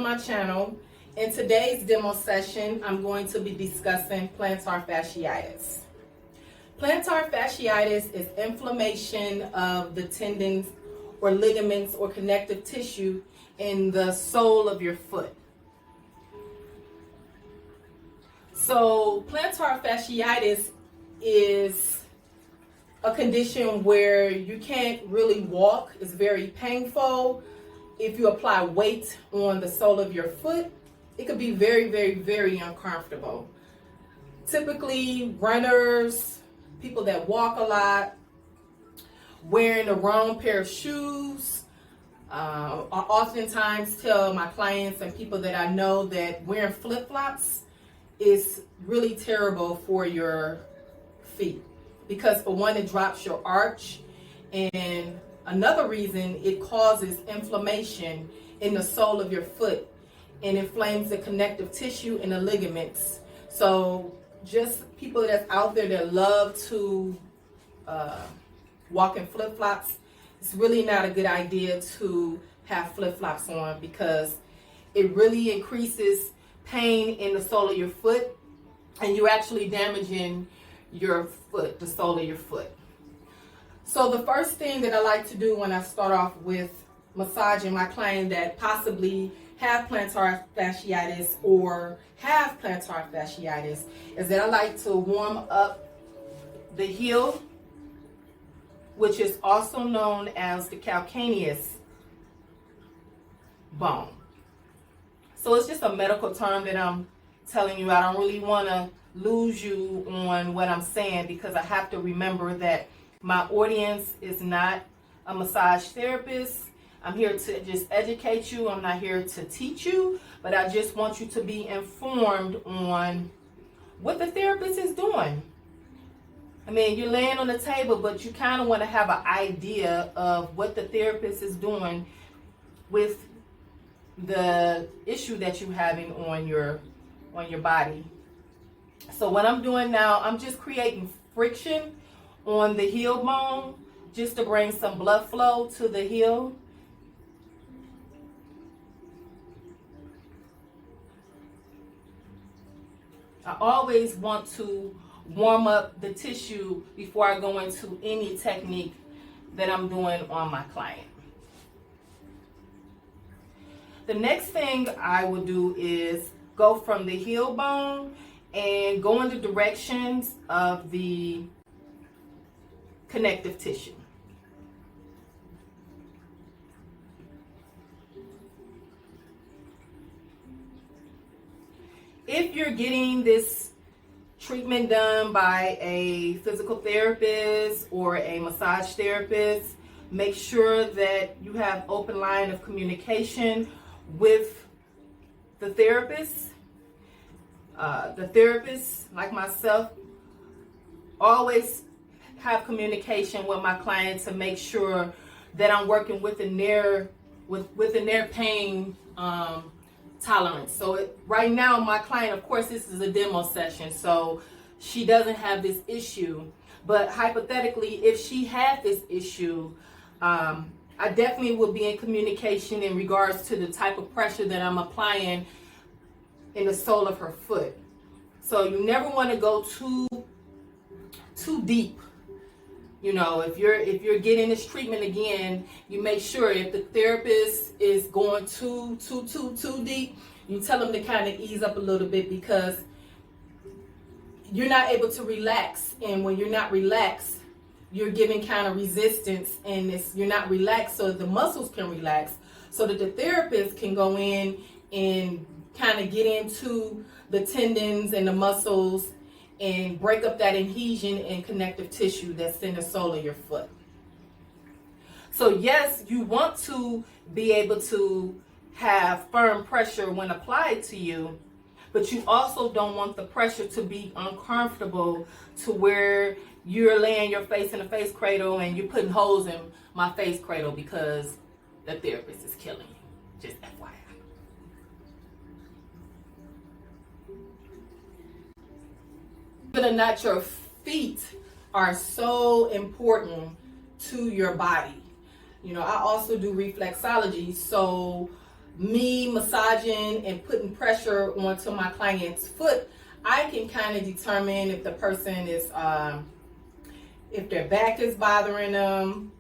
my channel. In today's demo session, I'm going to be discussing plantar fasciitis. Plantar fasciitis is inflammation of the tendons or ligaments or connective tissue in the sole of your foot. So plantar fasciitis is a condition where you can't really walk. It's very painful. If you apply weight on the sole of your foot, it could be very, very, very uncomfortable. Typically, runners, people that walk a lot, wearing the wrong pair of shoes. I oftentimes tell my clients and people that I know that wearing flip-flops is really terrible for your feet, because for one, it drops your arch, and another reason, it causes inflammation in the sole of your foot and inflames the connective tissue and the ligaments. So just people that's out there that love to walk in flip-flops, it's really not a good idea to have flip-flops on, because it really increases pain in the sole of your foot, and you're actually damaging your foot, the sole of your foot. So the first thing that I like to do when I start off with massaging my client that possibly have plantar fasciitis or have plantar fasciitis is that I like to warm up the heel, which is also known as the calcaneus bone. So it's just a medical term that I'm telling you. I don't really want to lose you on what I'm saying, because I have to remember that my audience is not a massage therapist. I'm here to just educate you. I'm not here to teach you, but I just want you to be informed on what the therapist is doing. I mean, you're laying on the table, but you kind of want to have an idea of what the therapist is doing with the issue that you're having on your body. So what I'm doing now, I'm just creating friction on the heel bone just to bring some blood flow to the heel. I always want to warm up the tissue before I go into any technique that I'm doing on my client. The next thing I will do is go from the heel bone and go in the directions of the connective tissue. If you're getting this treatment done by a physical therapist or a massage therapist, make sure that you have open line of communication with the therapist. The therapist, like myself, always have communication with my clients to make sure that I'm working within their pain tolerance. So right now, my client, of course, this is a demo session, so she doesn't have this issue. But hypothetically, if she had this issue, I definitely would be in communication in regards to the type of pressure that I'm applying in the sole of her foot. So you never want to go too deep. You know, if you're getting this treatment again, you make sure if the therapist is going too deep, you tell them to kind of ease up a little bit, because you're not able to relax. And when you're not relaxed, you're giving kind of resistance, and you're not relaxed so the muscles can relax, so that the therapist can go in and kind of get into the tendons and the muscles and break up that adhesion and connective tissue that's in the sole of your foot. So yes, you want to be able to have firm pressure when applied to you, but you also don't want the pressure to be uncomfortable to where you're laying your face in a face cradle and you're putting holes in my face cradle because the therapist is killing you. Just FYI. Whether or not your feet are so important to your body. You know, I also do reflexology, so me massaging and putting pressure onto my client's foot, I can kind of determine if the person is, if their back is bothering them,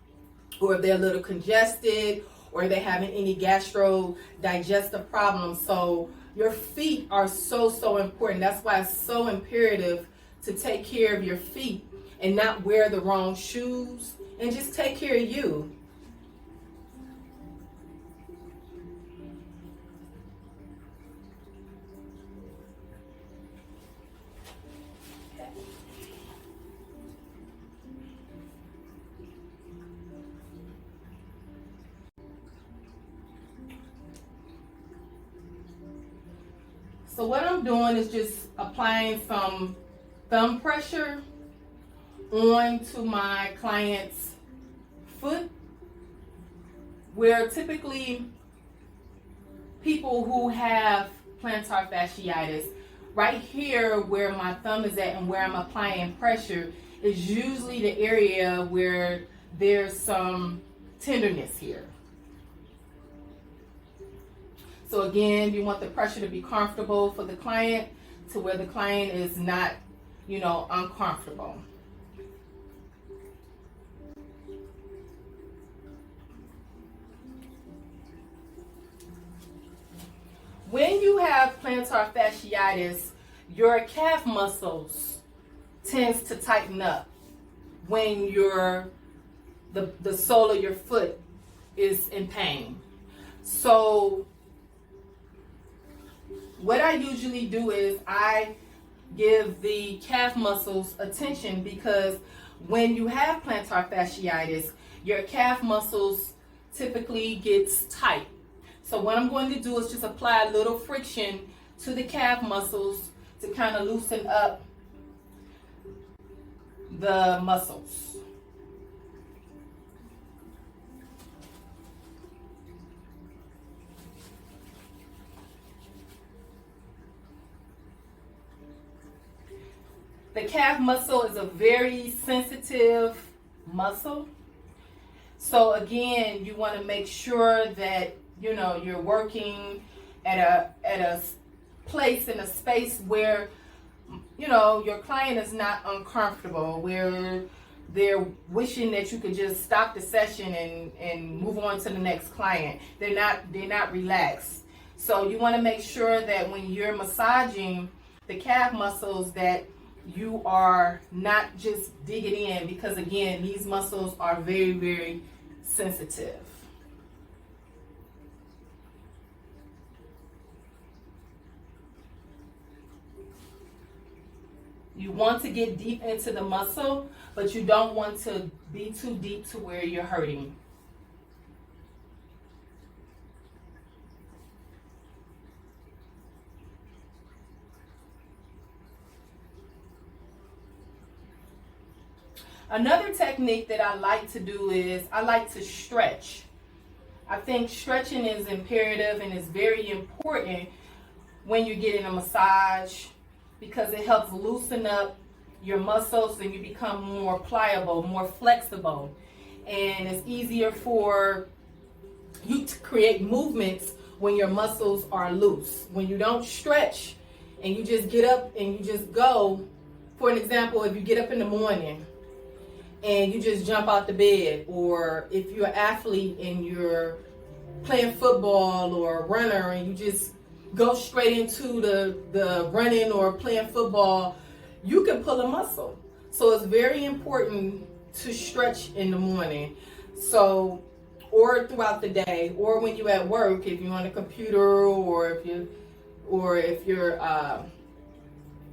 or if they're a little congested, or they're having any gastro-digestive problems. So your feet are so important. That's why it's so imperative to take care of your feet and not wear the wrong shoes, and just take care of you. So what I'm doing is just applying some thumb pressure onto my client's foot, where typically people who have plantar fasciitis, right here where my thumb is at and where I'm applying pressure is usually the area where there's some tenderness here. So again, you want the pressure to be comfortable for the client, to where the client is not, uncomfortable. When you have plantar fasciitis, your calf muscles tends to tighten up when the sole of your foot is in pain. So what I usually do is I give the calf muscles attention, because when you have plantar fasciitis, your calf muscles typically gets tight. So what I'm going to do is just apply a little friction to the calf muscles to kind of loosen up the muscles. The calf muscle is a very sensitive muscle. So again, you want to make sure that you're working at a place in a space where your client is not uncomfortable, where they're wishing that you could just stop the session and move on to the next client. They're not relaxed. So you want to make sure that when you're massaging the calf muscles that you are not just digging in, because again, these muscles are very sensitive. You want to get deep into the muscle, but you don't want to be too deep to where you're hurting. Another technique that I like to do is I like to stretch. I think stretching is imperative and is very important when you're getting a massage, because it helps loosen up your muscles and you become more pliable, more flexible. And it's easier for you to create movements when your muscles are loose. When you don't stretch and you just get up and you just go, for an example, if you get up in the morning and you just jump out the bed, or if you're an athlete and you're playing football or a runner and you just go straight into the running or playing football, you can pull a muscle. So it's very important to stretch in the morning. So, or throughout the day, or when you're at work, if you're on a computer, or if you're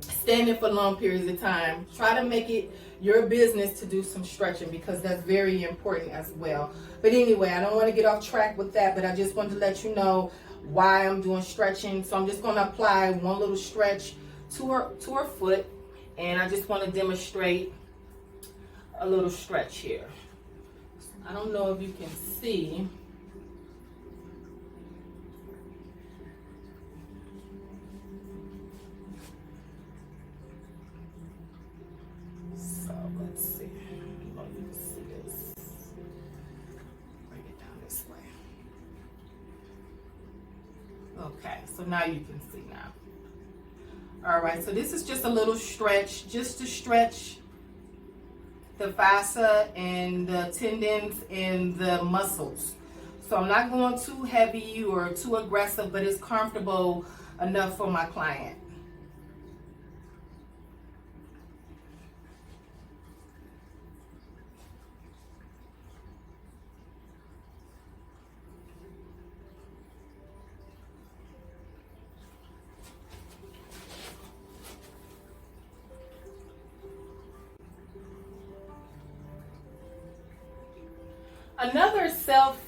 standing for long periods of time, try to make it your business to do some stretching, because that's very important as well. But anyway, I don't want to get off track with that, but I just wanted to let you know why I'm doing stretching. So I'm just going to apply one little stretch to her foot, and I just want to demonstrate a little stretch here. I don't know if you can see. So let's see. I don't know if you can see this. Bring it down this way. Okay, so now you can see now. All right, so this is just a little stretch, just to stretch the fascia and the tendons and the muscles. So I'm not going too heavy or too aggressive, but it's comfortable enough for my client. Another self-care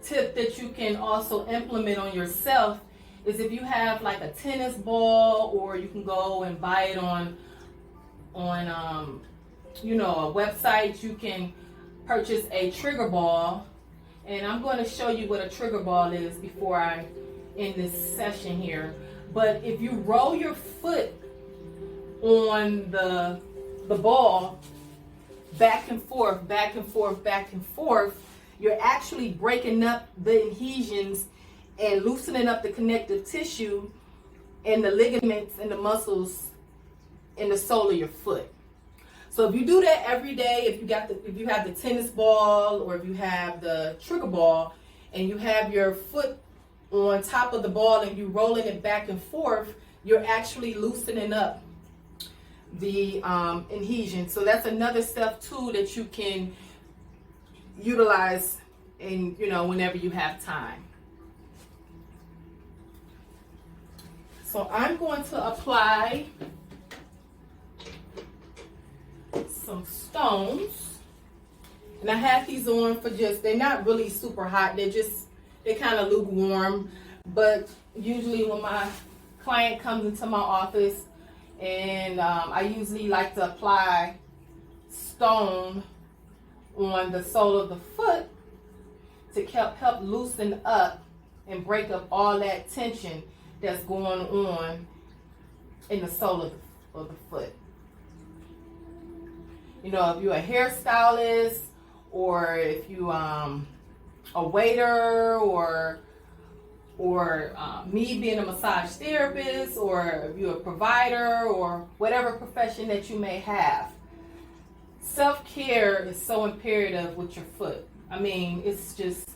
tip that you can also implement on yourself is if you have like a tennis ball, or you can go and buy it on you know, a website. You can purchase a trigger ball, and I'm going to show you what a trigger ball is before I end this session here. But if you roll your foot on the ball back and forth, back and forth, back and forth, you're actually breaking up the adhesions and loosening up the connective tissue and the ligaments and the muscles in the sole of your foot. So if you do that every day, if you have the tennis ball, or if you have the trigger ball, and you have your foot on top of the ball and you rolling it back and forth, you're actually loosening up the adhesion. So that's another step too that you can utilize in, you know, whenever you have time. So I'm going to apply some stones, and I have these on for they're not really super hot, they're kind of lukewarm, but usually when my client comes into my office, and I usually like to apply stone on the sole of the foot to help loosen up and break up all that tension that's going on in the sole of the foot. You know, if you're a hairstylist, or if you a waiter, or me being a massage therapist, or if you're a provider, or whatever profession that you may have, self-care is so imperative with your foot. I mean, it's just,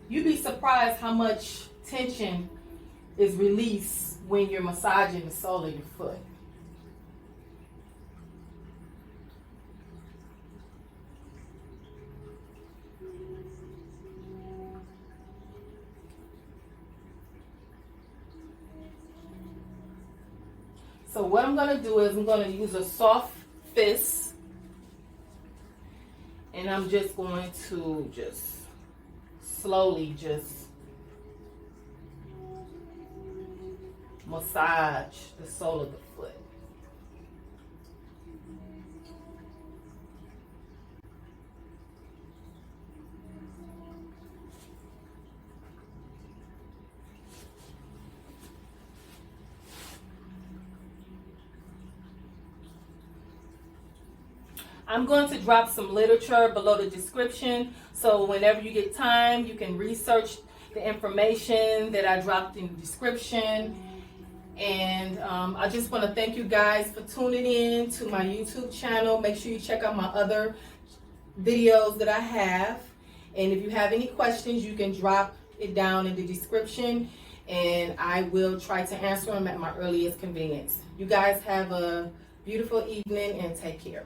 you'd be surprised how much tension is released when you're massaging the sole of your foot. So what I'm going to do is I'm going to use a soft fist, and I'm just going to slowly massage the sole of the foot. I'm going to drop some literature below the description, so whenever you get time, you can research the information that I dropped in the description. And I just want to thank you guys for tuning in to my YouTube channel. Make sure you check out my other videos that I have. And if you have any questions, you can drop it down in the description, and I will try to answer them at my earliest convenience. You guys have a beautiful evening, and take care.